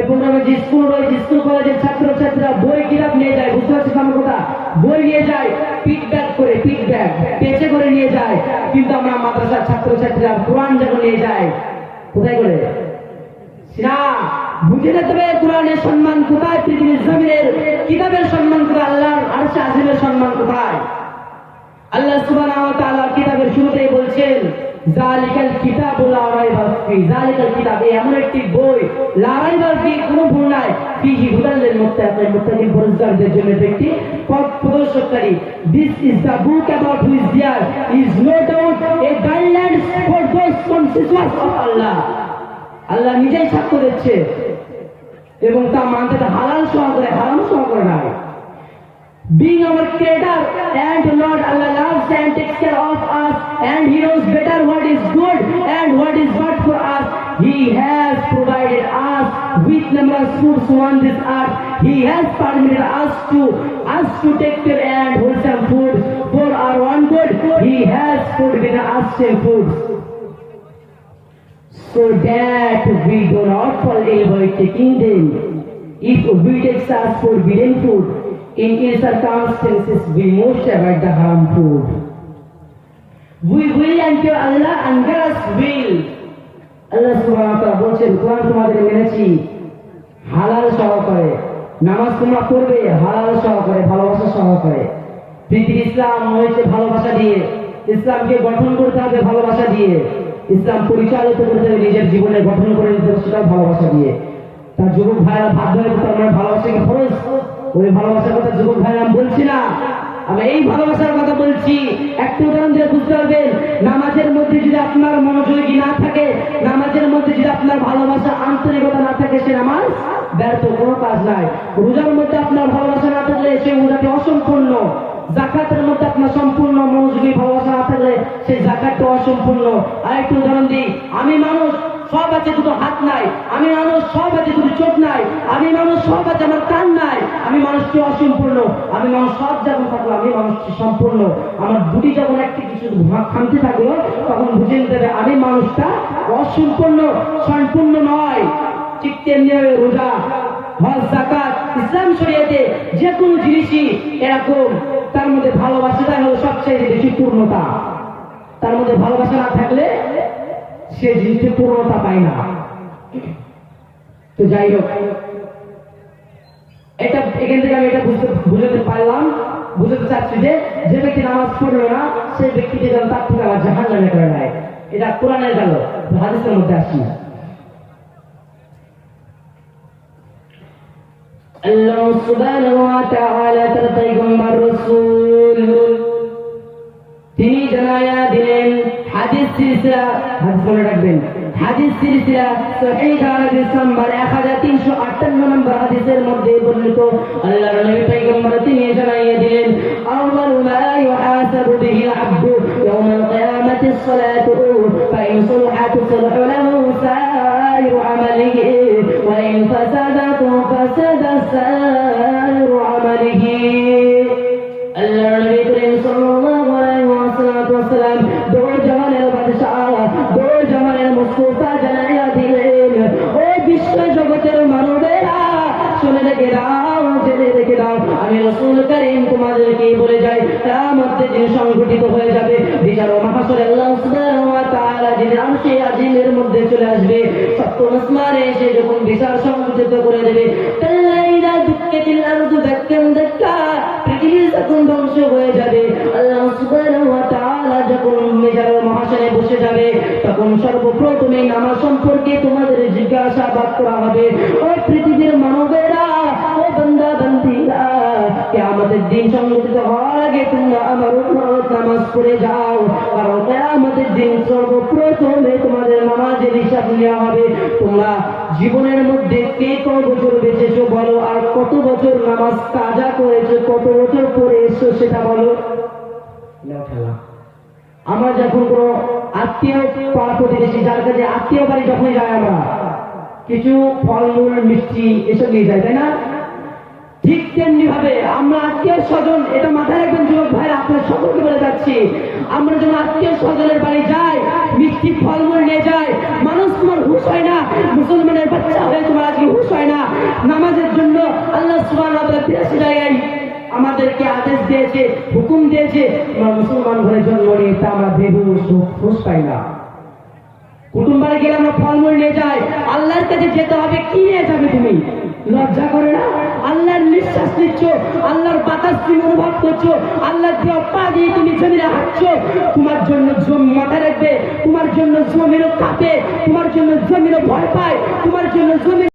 প্রোগ্রামে যে স্কুল রয়েছে, স্কুল কলেজের ছাত্রছাত্রীরা বই কিতাব নিয়ে যায়, বুঝতে পারছিস আমার কথা? বই নিয়ে যায়, পিক ব্যাগ করে, পিক ব্যাগ পেঁচে করে নিয়ে যায়। কিন্তু আমরা মাদ্রাসার ছাত্রছাত্রীরা কোরআন যখন নিয়ে যায়, কোথায় করে না বুঝে নিতে হবে কোরআনের সম্মান কোথায়, পৃথিবীর জমিনের কিতাবের সম্মান কোথায়, আল্লাহর আরশে আজিমের সম্মান কোথায়। আল্লাহ সুবহানাহু ওয়া তাআলা কিতাবের শুরুতেই বলছেন যালিকাল কিতাবু লা রাইবা ফিহি, যালিকাল কিতাব এমন একটি বই, লা রাইবা ফিহি কোনো ভুল নাই, ফিহি হুদাল লিল মুত্তাকিন, মুত্তাকিন পরহেজগারদের জন্য একটি পথ প্রদর্শনকারী। This is the book about which there is no doubt a guidelines for those conscious of Allah. Allah নিজেই সাক্ষ্য দিচ্ছে এবং তা মানতে হালাল সহকারে, হারাম সহকারে নয়। Being our creator and Lord, Allah loves and takes care of us, and He knows better what is good and what is bad for us. He has provided us with numerous foods on this earth. He has permitted us to take care and wholesome food for our own good. He has put within us same foods, so that we do not fall ill by taking them. If we take such forbidden food, in any circumstances we must avoid the haram food. We will enter Allah and God's will. Allah subhanahu wa ta'ala বলছেন কোরআন তোমাদের মেনেছি হালাল সহকারে, নামাজ তোমরা পড়বে হালাল সহকারে, ভালোবাসা সহকারে। পৃথিবী ইসলাম হয়েছে ভালোবাসা দিয়ে, ইসলামকে গঠন করতে হবে ভালোবাসা দিয়ে, ইসলাম পরিচালিত করতে হবে নিজের জীবনে গঠন করে নিতে হবে সেটা ভালোবাসা দিয়ে। তার যুবক ভাইরা বাধ্য হয়ে তার ভালোবাসা কি ফরজ? ওই ভালোবাসার কথা যুবক ভাইরা আমি বলছি না, আমি এই ভালোবাসার কথা বলছি। একটু উদাহরণ দিয়ে বুঝতে পারবেন, নামাজের মধ্যে যদি আপনার মনোযোগী না থাকে, নামাজের মধ্যে যদি আপনার ভালোবাসা আন্তরিকতা না থাকে, সে নামাজ ব্যর্থ, কোনো কাজ নাই। রোজার মধ্যে আপনার ভালোবাসা না থাকলে সে রোজাটি অসম্পূর্ণ। যাকাতের মধ্যে আপনার সম্পূর্ণ মনোযোগী ভালোবাসা না থাকলে সেই যাকাতটা অসম্পূর্ণ। আরেকটু উদাহরণ দিই, আমি মানুষ, সব আছে দুটো হাত নাই, আমি মানুষ, সব আছে দুটো চোখ নাই, আমি মানুষ, সব আছে আমার কান নাই, আমি মানুষটি অসম্পূর্ণ। আমি মানুষ সব যখন থাকলো, আমি মানুষটি সম্পূর্ণ। আমার দুটি যখন একটি কিছু খামতে থাকলো, তখন বুঝে নিতে হবে আমি মানুষটা অসম্পূর্ণ, সম্পূর্ণ নয়। ঠিক তেমনি রোজা, হজ, যাকাত, ইসলাম শরীয়তে যে কোনো জিনিসই এরকম, তার মধ্যে ভালোবাসাটা হলো সবচেয়ে বেশি পূর্ণতা। তার মধ্যে ভালোবাসা না থাকলে সে জিনিসটি পূর্ণতা পায় না। তো যাই হোক, এটা এখান থেকে আমি এটা বুঝতে পারলাম, বুঝতে চাচ্ছি যে ব্যক্তি নামাজ পড়লো না সেই ব্যক্তিকে যেন তার থেকে আবার জাহান্নামে করে নেয়। এটা কোরআনের গেল, হাদিসের মধ্যে আসি। আল্লাহ সুবহানাহু ওয়া তাআলা তার পয়গম্বর রাসূল তিনি জানায়া দিলেন, হাদিস সিলসিলা, হাদিস মনে রাখবেন, হাদিস সিলসিলা সহিহ হাদিস নাম্বার 1358 নম্বর হাদিসের মধ্যে বর্ণিত আল্লাহর নবী পয়গম্বর তিনি জানাইয়া দিলেন, আউয়ালু মা ইউহাসাবু বিহি আল-আবদু ইয়াওমাল কিয়ামাতি as-সালাতু ফাইন সালাহাত সালাহু লাহু সাইরু আমালিহি ওয়া ইন ফাসাদাত ফাসাদা সাইরু আমালিহি। আল্লাহর নবী করিম সাল্লাল্লাহু আলাইহি ওয়াসাল্লাম দো জাহানের বাদশাহ, দো জাহানের মুস্তাফা জানাইয়া দিলেন, ও বিশ্ব জগতের মানবেরা শুনে রেখে দাও, জেনে রেখে দাও, আমি রাসূল করিম তোমাদেরকে বলে যাই, কিয়ামত দিন সংঘটিত হয়ে যাবে, বিচার ও মাহশরে আল্লাহ সুবহানাহু ওয়া তাআলা যিনি আরশে আজিমের মধ্যে চলে আসবে, সপ্তম আসমানে এসে যখন বিচার সংঘটিত করে দেবে, তাল্লাইদা দুক্কাতিল আরদু দাক্কান দাক্কা, পৃথিবী যখন ধ্বংস হয়ে যাবে, আল্লাহ সুবহানাহু ওয়া তাআলা যখন বিচার ও মাহশরে বসে যাবে, তখন সর্বপ্রথমে নামাজ সম্পর্কে তোমাদের জিজ্ঞাসাবাদ করা হবে। ও পৃথিবীর মানবেরা, ও বান্দা বান্দীরা, কিয়ামতের দিন সংঘটিত হওয়ার আগে তোমরা আমার উম্মত নামাজ পড়ে যাও, কারণ কিয়ামতের দিন সর্বপ্রথমে তোমাদের নামাজের হিসাব নেওয়া হবে। তোমরা জীবনের মধ্যে কে কত বছর বেঁচেছো বলো, আর কত বছর নামাজ কাজা করেছো, কত বছর পড়ে এসছো সেটা বলো। আমরা যখন কোনো আত্মীয় পাড়া প্রতিবেশী, যার কাছে আত্মীয় বাড়ি যখন যাই, আমরা কিছু ফলমূল মিষ্টি এসব নিয়ে যাই, তাই না? ঠিক তেমনি ভাবে আমরা আত্মীয় স্বজন, এটা মাথায় রাখবেন যুবক ভাই, আপনার সকলকে বলে যাচ্ছি, আমরা যখন আত্মীয় স্বজনের বাড়ি যাই, মিষ্টি ফলমূল নিয়ে যাই, মানুষ তোমার হুশ হয় না, মুসলমানের বাচ্চা হয়ে তোমার আজকে হুশ হয় না, নামাজের জন্য আল্লাহ সুবহানাহু ওয়া তাআলা 82 জায়গায় আমাদেরকে আদেশ দিয়েছে, হুকুম দিয়েছে। আমরা মুসলমান ঘরে জন্ম নিয়ে তা আমরা বেহুশ হুঁশ পাই না। কুটুম বাড়ি গেলে আমরা ফলমূল নিয়ে যাই, আল্লাহর কাছে যেতে হবে, কি নিয়ে যাবে তুমি? লজ্জা করে না? আল্লাহর নিঃশ্বাস নিচ্ছ, আল্লাহর বাতাস তুমি অনুভব করছো, আল্লাহর দেওয়া পা দিয়ে তুমি জমিনে হাঁটছো। তোমার জন্য জমি মাথা রাখবে, তোমার জন্য জমিনও কাঁপে, তোমার জন্য জমিনও ভয় পায়, তোমার জন্য জমি